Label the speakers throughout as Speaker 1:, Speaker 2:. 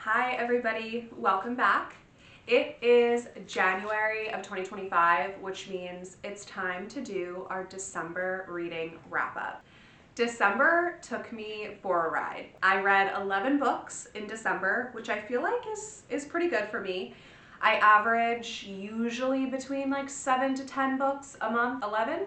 Speaker 1: Hi everybody, welcome back. It is January of 2025, which means it's time to do our December reading wrap up. December took me for a ride. I read 11 books in December, which I feel like is pretty good for me. I average usually between like 7 to 10 books a month. 11?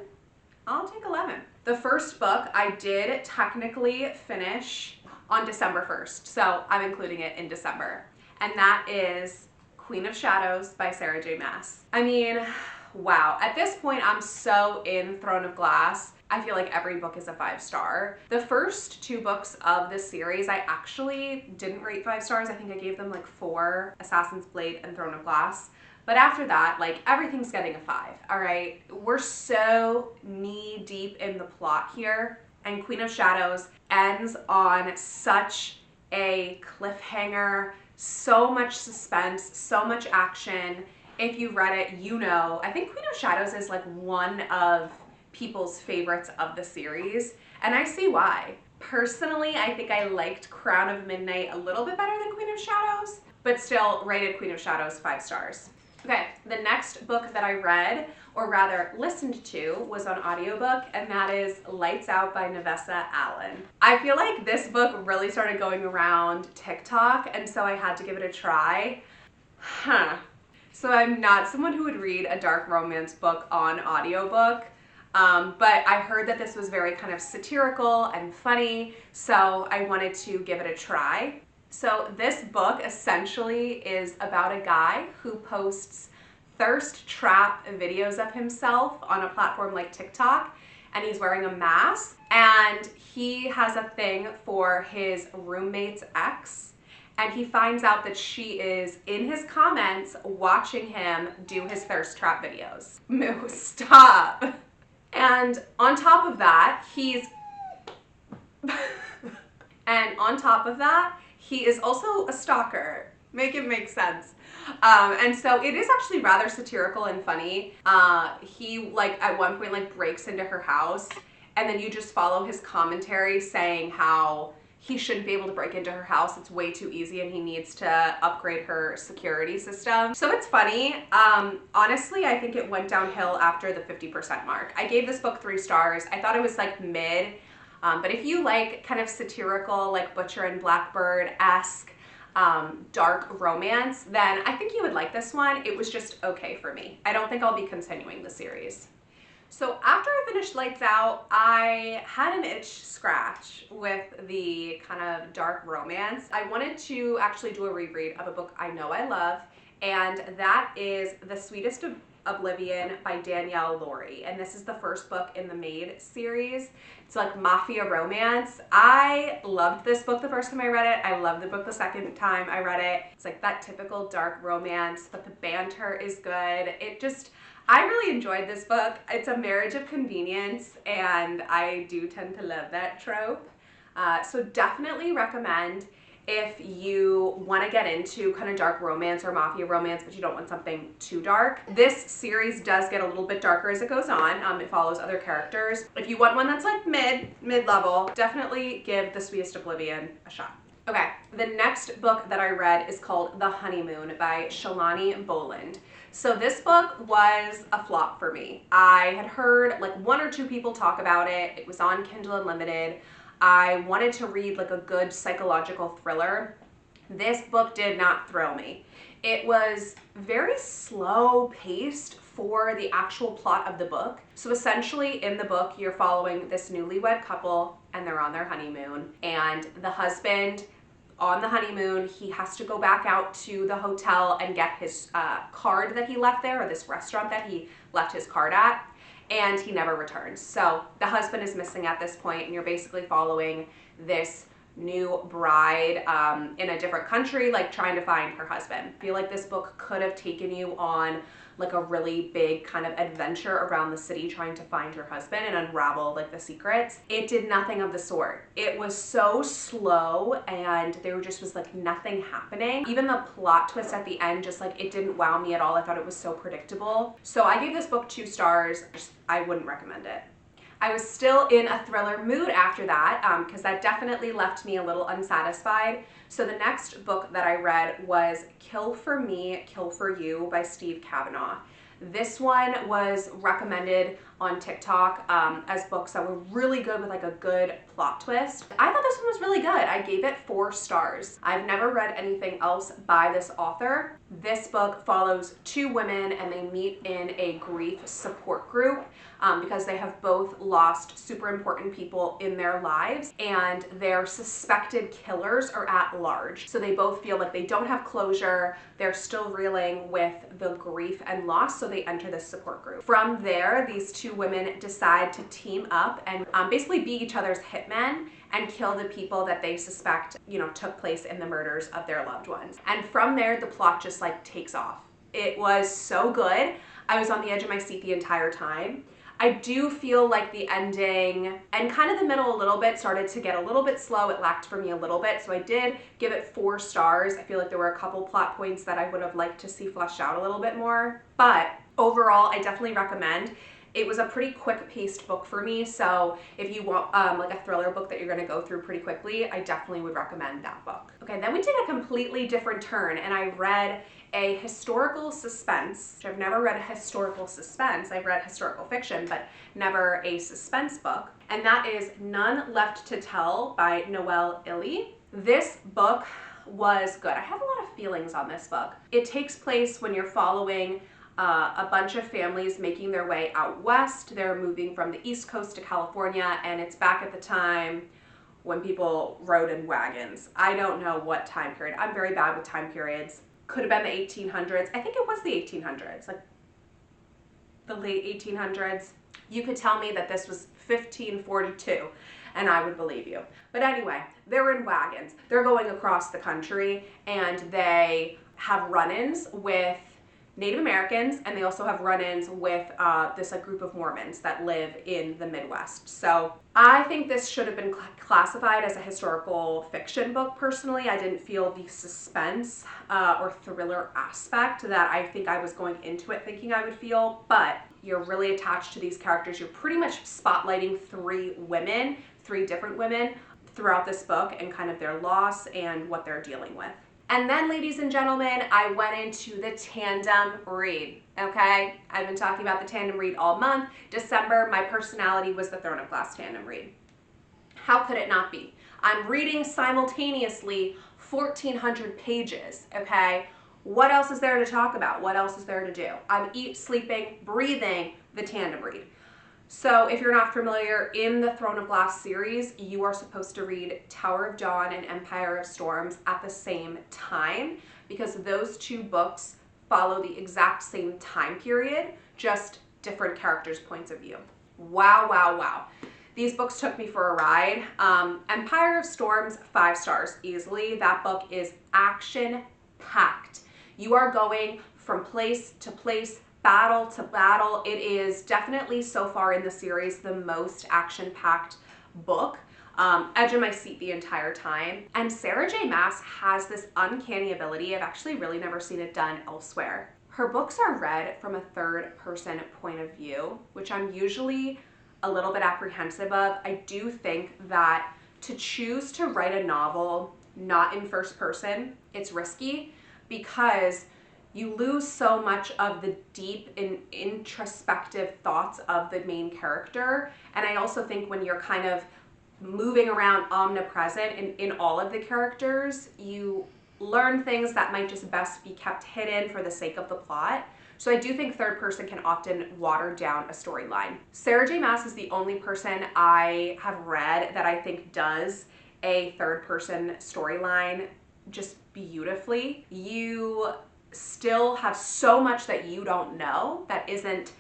Speaker 1: I'll take 11. The first book I did technically finish on December 1st, so I'm including it in December. And that is Queen of Shadows by Sarah J. Maas. I mean, wow. At this point, I'm so in Throne of Glass. I feel like every book is a 5-star. The first 2 books of this series, I actually didn't rate 5 stars. I think I gave them like 4, Assassin's Blade and Throne of Glass. But after that, like, everything's getting a 5, all right? We're so knee deep in the plot here, and Queen of Shadows ends on such a cliffhanger, so much suspense, so much action. If you read it, you know. I think Queen of Shadows is like one of people's favorites of the series, and I see why. Personally, I think I liked Crown of Midnight a little bit better than Queen of Shadows, but still rated Queen of Shadows 5 stars. Okay, the next book that I read, or rather listened to, was on audiobook, and that is Lights Out by Nevessa Allen. I feel like this book really started going around TikTok, and so I had to give it a try. So I'm not someone who would read a dark romance book on audiobook, but I heard that this was very kind of satirical and funny, so I wanted to give it a try. So this book essentially is about a guy who posts thirst trap videos of himself on a platform like TikTok, and he's wearing a mask, and he has a thing for his roommate's ex, and he finds out that she is in his comments watching him do his thirst trap videos. Moo, stop. And on top of that, he is also a stalker. Make it make sense. And so it is actually rather satirical and funny. He like at one point like breaks into her house, and then you just follow his commentary saying how he shouldn't be able to break into her house. It's way too easy and he needs to upgrade her security system. So it's funny. Honestly, I think it went downhill after the 50% mark. I gave this book 3 stars. I thought it was like mid. But if you like kind of satirical, like Butcher and Blackbird-esque dark romance, then I think you would like this one. It was just okay for me. I don't think I'll be continuing the series. So after I finished Lights Out, I had an itch scratch with the kind of dark romance. I wanted to actually do a reread of a book I know I love, and that is The Sweetest of Oblivion by Danielle Laurie, and this is the first book in the Maid series. It's like mafia romance. I loved this book the first time I read it. I loved the book the second time I read it. It's like that typical dark romance, but the banter is good. I really enjoyed this book. It's a marriage of convenience, and I do tend to love that trope. So definitely recommend if you want to get into kind of dark romance or mafia romance, but you don't want something too dark. This series does get a little bit darker as it goes on. It follows other characters. If you want one that's like mid-level, definitely give The Sweetest Oblivion a shot. Okay, the next book that I read is called The Honeymoon by Shalani Boland. So this book was a flop for me. I had heard like 1 or 2 people talk about it. It was on Kindle Unlimited. I wanted to read like a good psychological thriller. This book did not thrill me. It was very slow paced for the actual plot of the book. So essentially in the book, you're following this newlywed couple and they're on their honeymoon, and the husband on the honeymoon, he has to go back out to the hotel and get his card that he left there, or this restaurant that he left his card at, and he never returns. So the husband is missing at this point, and you're basically following this new bride in a different country, like trying to find her husband. I feel like this book could have taken you on like a really big kind of adventure around the city trying to find her husband and unravel like the secrets. It did nothing of the sort. It was so slow and there just was like nothing happening. Even the plot twist at the end, just like it didn't wow me at all. I thought it was so predictable. So I gave this book 2 stars. I wouldn't recommend it. I was still in a thriller mood after that because that definitely left me a little unsatisfied. So the next book that I read was Kill for Me, Kill for You by Steve Kavanaugh. This one was recommended on TikTok as books that were really good with like a good plot twist. I thought this one was really good. I gave it 4 stars. I've never read anything else by this author. This book follows 2 women and they meet in a grief support group because they have both lost super important people in their lives and their suspected killers are at large. So they both feel like they don't have closure. They're still reeling with the grief and loss, so they enter this support group. From there, these 2 women decide to team up and basically be each other's hitmen and kill the people that they suspect, took place in the murders of their loved ones. And from there, the plot just like takes off. It was so good. I was on the edge of my seat the entire time. I do feel like the ending and kind of the middle a little bit started to get a little bit slow. It lacked for me a little bit. So I did give it 4 stars. I feel like there were a couple plot points that I would have liked to see fleshed out a little bit more. But overall, I definitely recommend. It was a pretty quick-paced book for me, so if you want like a thriller book that you're going to go through pretty quickly, I definitely would recommend that book. Okay, then we take a completely different turn, and I read a historical suspense. I've never read a historical suspense. I've read historical fiction, but never a suspense book, and that is None Left to Tell by Noelle Illy. This book was good. I have a lot of feelings on this book. It takes place when you're following a bunch of families making their way out west. They're moving from the East Coast to California, and it's back at the time when people rode in wagons. I don't know what time period. I'm very bad with time periods. Could have been the 1800s. I think it was the 1800s, like the late 1800s. You could tell me that this was 1542 and I would believe you. But anyway, they're in wagons. They're going across the country and they have run-ins with Native Americans, and they also have run-ins with this group of Mormons that live in the Midwest. So I think this should have been classified as a historical fiction book. Personally, I didn't feel the suspense or thriller aspect that I think I was going into it thinking I would feel, but you're really attached to these characters. You're pretty much spotlighting 3 women, 3 different women throughout this book and kind of their loss and what they're dealing with. And then, ladies and gentlemen, I went into the tandem read, okay? I've been talking about the tandem read all month. December, my personality was the Throne of Glass tandem read. How could it not be? I'm reading simultaneously 1,400 pages, okay? What else is there to talk about? What else is there to do? I'm sleeping, breathing the tandem read. So if you're not familiar, in the Throne of Glass series, you are supposed to read Tower of Dawn and Empire of Storms at the same time because those 2 books follow the exact same time period, just different characters' points of view. Wow, wow, wow. These books took me for a ride. Empire of Storms, 5 stars easily. That book is action-packed. You are going from place to place, battle to battle. It is definitely so far in the series the most action-packed book. Edge of my seat the entire time. And Sarah J. Maas has this uncanny ability. I've actually really never seen it done elsewhere. Her books are read from a 3rd-person point of view, which I'm usually a little bit apprehensive of. I do think that to choose to write a novel not in 1st person, it's risky because you lose so much of the deep and introspective thoughts of the main character. And I also think when you're kind of moving around omnipresent in all of the characters, you learn things that might just best be kept hidden for the sake of the plot. So I do think 3rd person can often water down a storyline. Sarah J. Maas is the only person I have read that I think does a 3rd person storyline just beautifully. You still have so much that you don't know that isn't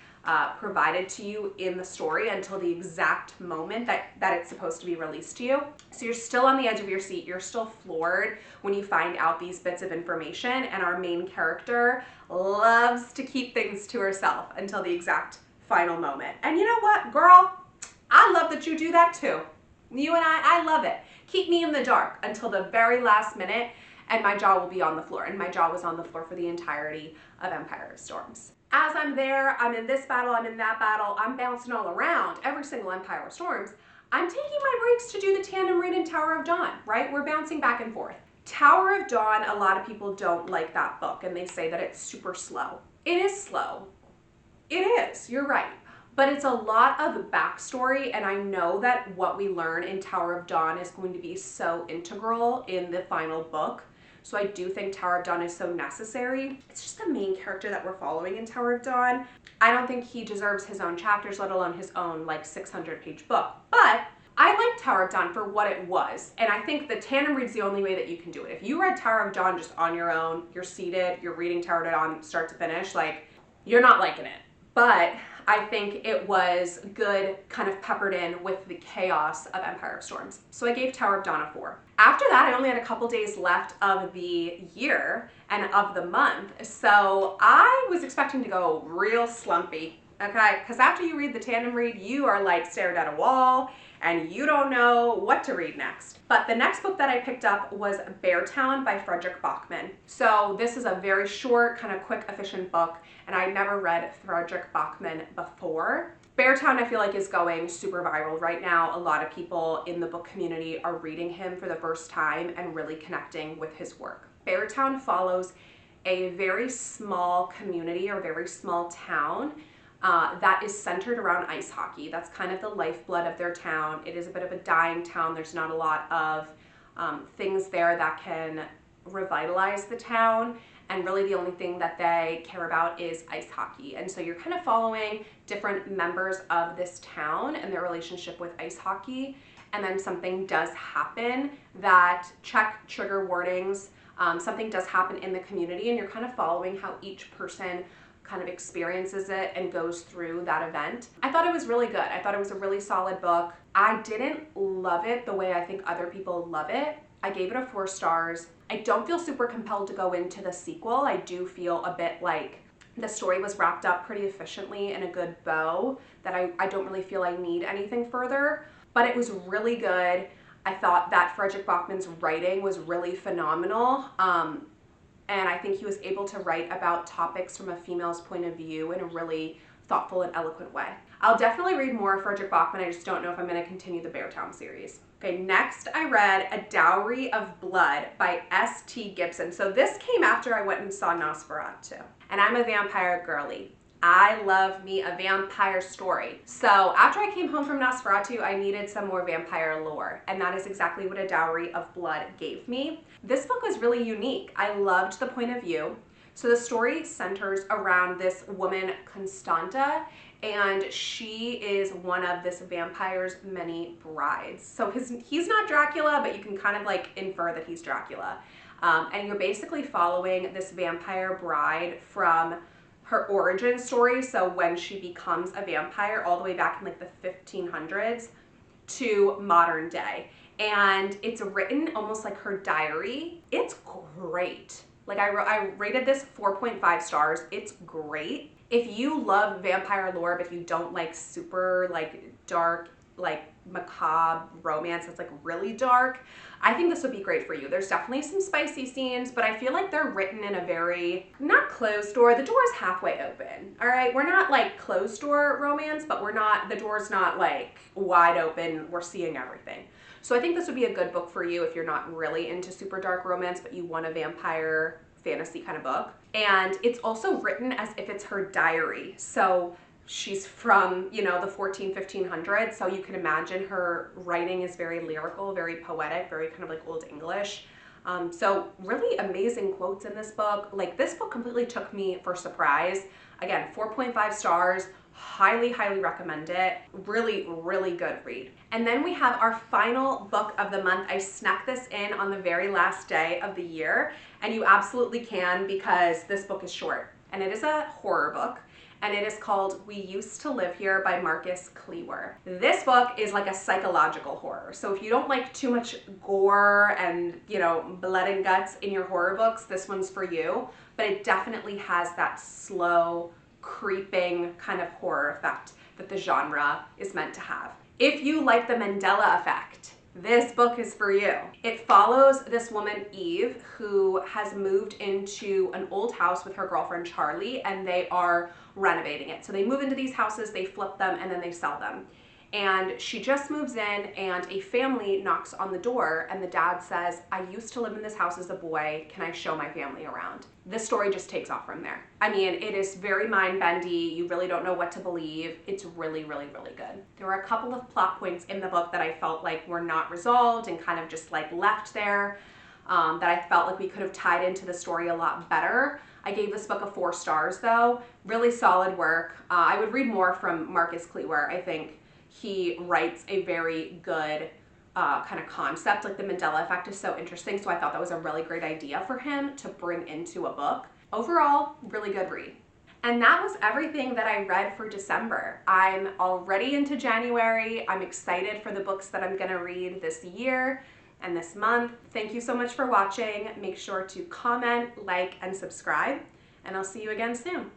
Speaker 1: provided to you in the story until the exact moment that it's supposed to be released to you. So you're still on the edge of your seat. You're still floored when you find out these bits of information, and our main character loves to keep things to herself until the exact final moment. And you know what, girl? I love that you do that too. You and I love it. Keep me in the dark until the very last minute, and my jaw will be on the floor. And my jaw was on the floor for the entirety of Empire of Storms. as I'm there, I'm in this battle, I'm in that battle, I'm bouncing all around every single Empire of Storms, I'm taking my breaks to do the tandem read in Tower of Dawn, right? We're bouncing back and forth. Tower of Dawn, a lot of people don't like that book and they say that it's super slow. It is slow. It is, you're right. But it's a lot of backstory, and I know that what we learn in Tower of Dawn is going to be so integral in the final book. So I do think Tower of Dawn is so necessary. It's just the main character that we're following in Tower of Dawn. I don't think he deserves his own chapters, let alone his own like 600-page book. But I like Tower of Dawn for what it was. And I think the tandem read's the only way that you can do it. If you read Tower of Dawn just on your own, you're seated, you're reading Tower of Dawn start to finish, like, you're not liking it. But I think it was good, kind of peppered in with the chaos of Empire of Storms. So I gave Tower of Dawn a 4. After that, I only had a couple days left of the year and of the month. So I was expecting to go real slumpy, okay? Because after you read the tandem read, you are like stared at a wall and you don't know what to read next. But the next book that I picked up was Beartown by Fredrik Backman. So this is a very short, kind of quick, efficient book, and I'd never read Fredrik Backman before. Beartown, I feel like, is going super viral right now. A lot of people in the book community are reading him for the first time and really connecting with his work. Beartown follows a very small community or very small town that is centered around ice hockey. That's kind of the lifeblood of their town. It is a bit of a dying town. There's not a lot of things there that can revitalize the town. And really the only thing that they care about is ice hockey. And so you're kind of following different members of this town and their relationship with ice hockey. And then something does happen that, check trigger warnings, something does happen in the community, and you're kind of following how each person kind of experiences it and goes through that event. I thought it was really good. I thought it was a really solid book. I didn't love it the way I think other people love it. I gave it a 4 stars. I don't feel super compelled to go into the sequel. I do feel a bit like the story was wrapped up pretty efficiently in a good bow, that I don't really feel I need anything further, but it was really good. I thought that Fredrik Backman's writing was really phenomenal. And I think he was able to write about topics from a female's point of view in a really thoughtful and eloquent way. I'll definitely read more of Fredrik Backman. I just don't know if I'm going to continue the Beartown series. Okay, next I read A Dowry of Blood by S.T. Gibson. So this came after I went and saw Nosferatu. And I'm a vampire girly. I love me a vampire story. So after I came home from Nosferatu, I needed some more vampire lore, and that is exactly what A Dowry of Blood gave me. This book was really unique. I loved the point of view. So the story centers around this woman, Constanta, and she is one of this vampire's many brides. So he's not Dracula, but you can kind of like infer that he's Dracula. And you're basically following this vampire bride from her origin story, so when she becomes a vampire, all the way back in like the 1500s to modern day. And it's written almost like her diary. It's great. Like I rated this 4.5 stars. It's great. If you love vampire lore, but you don't like super like dark, like macabre romance that's like really dark, I think this would be great for you. There's definitely some spicy scenes, but I feel like they're written in a very, not closed door, the door is halfway open, all right? We're not like closed door romance, but the door's not like wide open, we're seeing everything. So I think this would be a good book for you if you're not really into super dark romance, but you want a vampire fantasy kind of book. And it's also written as if it's her diary. So she's from, the 1500s, so you can imagine her writing is very lyrical, very poetic, very kind of like Old English. So really amazing quotes in this book. Like, this book completely took me for surprise. Again, 4.5 stars, highly, highly recommend it. Really, really good read. And then we have our final book of the month. I snuck this in on the very last day of the year, and you absolutely can because this book is short. And it is a horror book. And it is called We Used to Live Here by Marcus Klewer. This book is like a psychological horror. So if you don't like too much gore and, blood and guts in your horror books, this one's for you. But it definitely has that slow, creeping kind of horror effect that the genre is meant to have. If you like the Mandela effect, this book is for you. It follows this woman, Eve, who has moved into an old house with her girlfriend, Charlie, and they are renovating it. So they move into these houses, they flip them, and then they sell them. And she just moves in and a family knocks on the door and the dad says, I used to live in this house as a boy. Can I show my family around? This story just takes off from there. I mean, it is very mind-bendy. You really don't know what to believe. It's really, really, really good. There were a couple of plot points in the book that I felt like were not resolved and kind of just like left there, that I felt like we could have tied into the story a lot better. I gave this book a 4 stars though. Really solid work. I would read more from Marcus Klewer. I think he writes a very good kind of concept. Like the Mandela effect is so interesting, so I thought that was a really great idea for him to bring into a book. Overall, really good read. And that was everything that I read for December. I'm already into January. I'm excited for the books that I'm gonna read this year and this month. Thank you so much for watching. Make sure to comment, like, and subscribe, and I'll see you again soon.